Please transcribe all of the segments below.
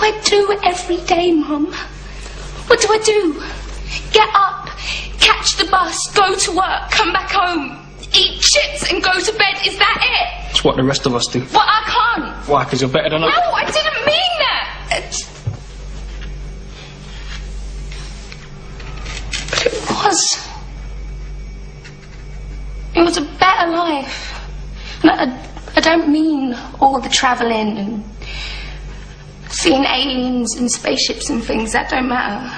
I do every day, Mum? What do I do? Get up, catch the bus, go to work, come back home, eat chips and go to bed. Is that it? It's what the rest of us do. Well, I can't. Why? Because you're better than us? No, I didn't mean that. But it was. It was a better life. And I don't mean all the travelling and seeing aliens and spaceships and things. That don't matter.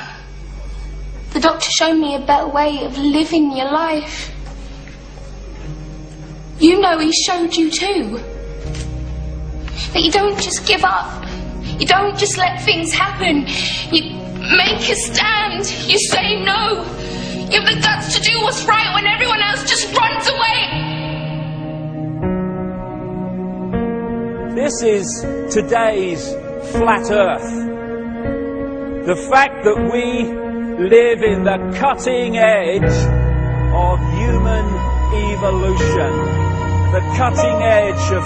The doctor showed me a better way of living your life. You know he showed you too. That you don't just give up. You don't just let things happen. You make a stand. You say no. You have the guts to do what's right when everyone else just runs away. This is today's flat Earth. The fact that we live in the cutting edge of human evolution. The cutting edge of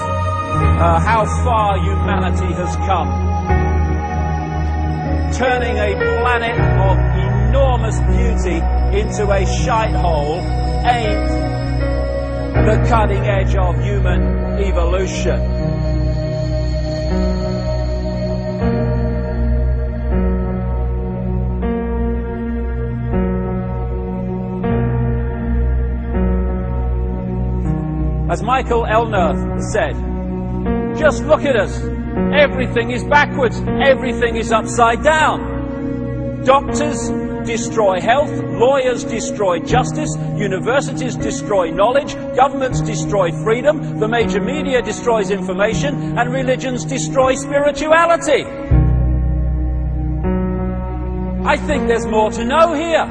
how far humanity has come. Turning a planet of enormous beauty into a shithole ain't the cutting edge of human evolution. As Michael Elnerth said, just look at us. Everything is backwards. Everything is upside down. Doctors destroy health, lawyers destroy justice, universities destroy knowledge, governments destroy freedom, the major media destroys information, and religions destroy spirituality. I think there's more to know here.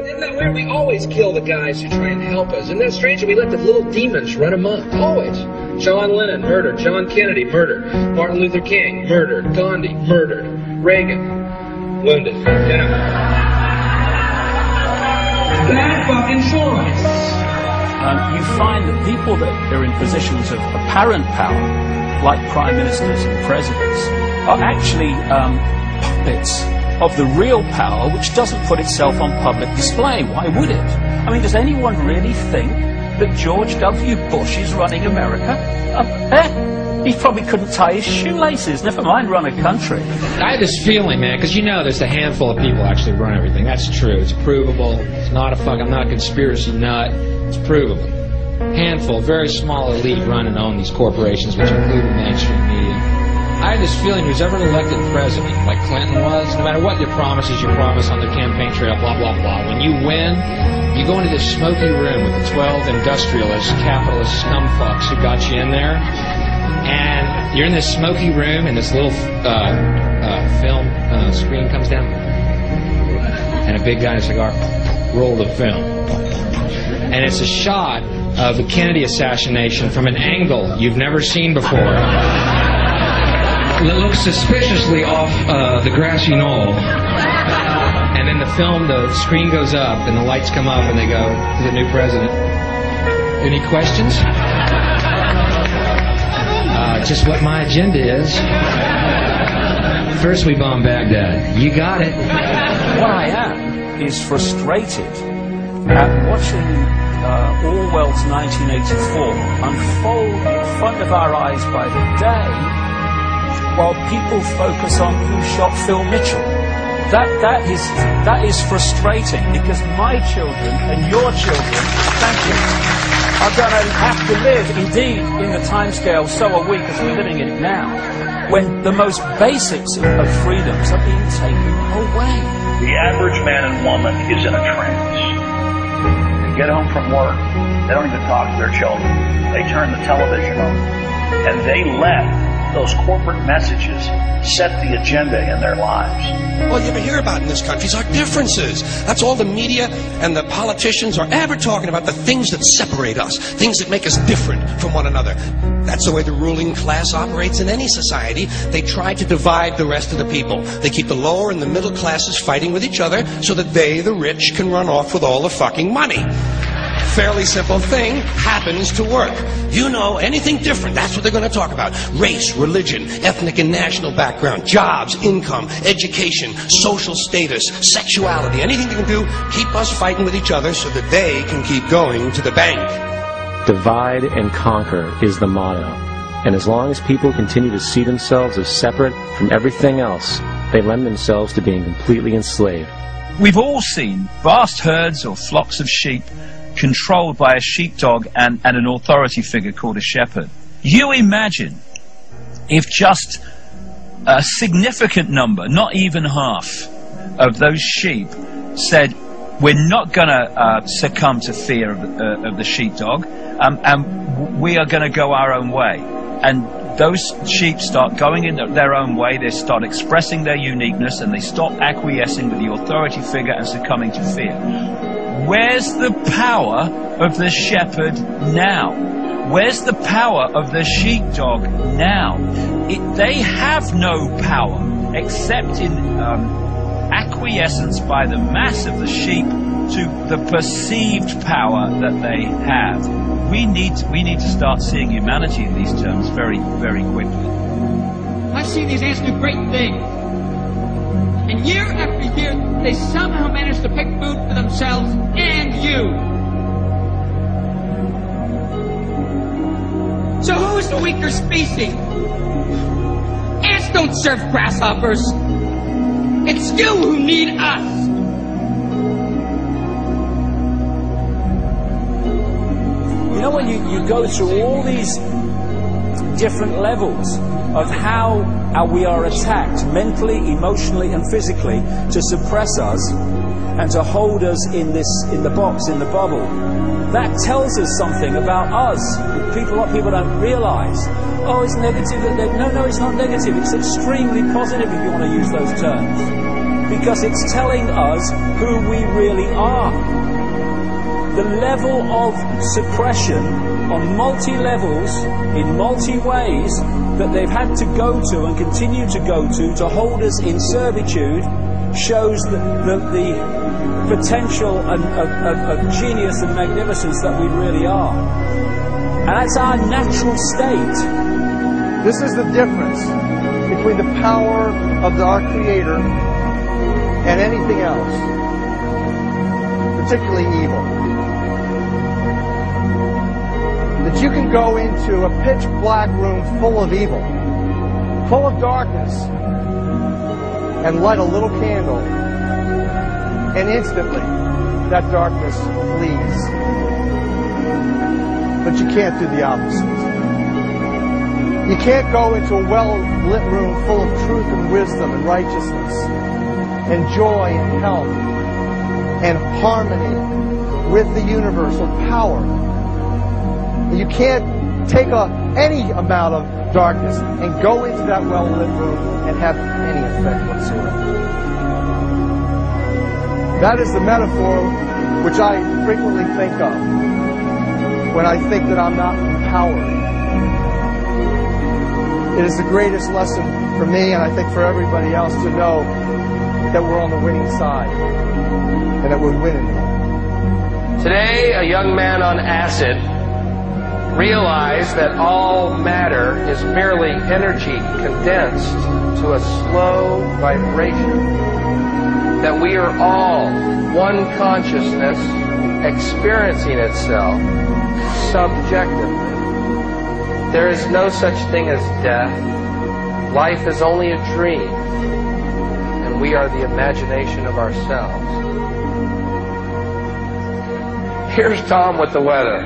Isn't that weird? We always kill the guys who try and help us. Isn't that strange that we let the little demons run amok? Always. John Lennon, murdered. John Kennedy, murdered. Martin Luther King, murdered. Gandhi, murdered. Reagan, wounded. Yeah. Bad fucking choice. You find that people that are in positions of apparent power, like prime ministers and presidents, are actually puppets of the real power, which doesn't put itself on public display. Why would it? I mean, does anyone really think that George W. Bush is running America? He probably couldn't tie his shoelaces, never mind run a country. I had this feeling, man, because you know there's a handful of people actually run everything. That's true. It's provable. It's not I'm not a conspiracy nut. It's provable. Handful, very small elite run and own these corporations, which include the mainstream media. I had this feeling who's ever elected president, like Clinton was, no matter what your promises you promise on the campaign trail, blah, blah, blah, when you win, you go into this smoky room with the 12 industrialist, capitalist scumfucks who got you in there, and you're in this smoky room, and this little film screen comes down, and a big guy in a cigar, roll the film. And it's a shot of the Kennedy assassination from an angle you've never seen before. It looks suspiciously off the grassy knoll. And then the screen goes up, and the lights come up, and they go to the new president. Any questions? Just what my agenda is. First we bomb Baghdad. You got it. What I am is frustrated at watching Orwell's 1984 unfold in front of our eyes by the day, while people focus on who shot Phil Mitchell. That is frustrating, because my children and your children, thank you, are going to have to live, indeed, in the timescale so are we, because we're living in it now, when the most basics of freedoms are being taken away. The average man and woman is in a trance. They get home from work, they don't even talk to their children. They turn the television on, and they let those corporate messages set the agenda in their lives. All you ever hear about in this country is our differences. That's all the media and the politicians are ever talking about, the things that separate us, things that make us different from one another. That's the way the ruling class operates in any society. They try to divide the rest of the people. They keep the lower and the middle classes fighting with each other so that they, the rich, can run off with all the fucking money. fairly simple thing happens to work. You know, anything different, that's what they're going to talk about. Race, religion, ethnic and national background, jobs, income, education, social status, sexuality, anything they can do, keep us fighting with each other so that they can keep going to the bank. Divide and conquer is the motto. And as long as people continue to see themselves as separate from everything else, they lend themselves to being completely enslaved. We've all seen vast herds or flocks of sheep controlled by a sheepdog and an authority figure called a shepherd. You imagine if just a significant number, not even half, of those sheep said, we're not going to succumb to fear of the sheepdog, and we are going to go our own way. And those sheep start going in their own way, they start expressing their uniqueness, and they stop acquiescing with the authority figure and succumbing to fear. Where's the power of the shepherd now? Where's the power of the sheepdog now? They have no power except in acquiescence by the mass of the sheep to the perceived power that they have. We need to start seeing humanity in these terms very, very quickly. I've seen these ants do great things. And year after year, they somehow manage to pick food for themselves and you. So who is the weaker species? Ants don't serve grasshoppers. It's you who need us. You know, when you go through all these different levels of how we are attacked mentally, emotionally and physically to suppress us and to hold us in the box, in the bubble, that tells us something about us. What people don't realize. Oh, it's negative. No, it's not negative. It's extremely positive, if you want to use those terms, because it's telling us who we really are. The level of suppression on multi-levels, in multi-ways, that they've had to go to and continue to go to hold us in servitude shows the potential of genius and magnificence that we really are. And that's our natural state. This is the difference between the power of our Creator and anything else, particularly evil. That you can go into a pitch black room full of evil, full of darkness, and light a little candle, and instantly that darkness flees. But you can't do the opposite. You can't go into a well-lit room full of truth and wisdom and righteousness and joy and health and harmony with the universal power. You can't take any amount of darkness and go into that well-lit room and have any effect whatsoever. That is the metaphor which I frequently think of when I think that I'm not empowered. It is the greatest lesson for me, and I think for everybody else, to know that we're on the winning side and that we're winning. Today, a young man on acid realized that all matter is merely energy condensed to a slow vibration, that we are all one consciousness experiencing itself subjectively. There is no such thing as death. Life is only a dream, and we are the imagination of ourselves. Here's Tom with the weather.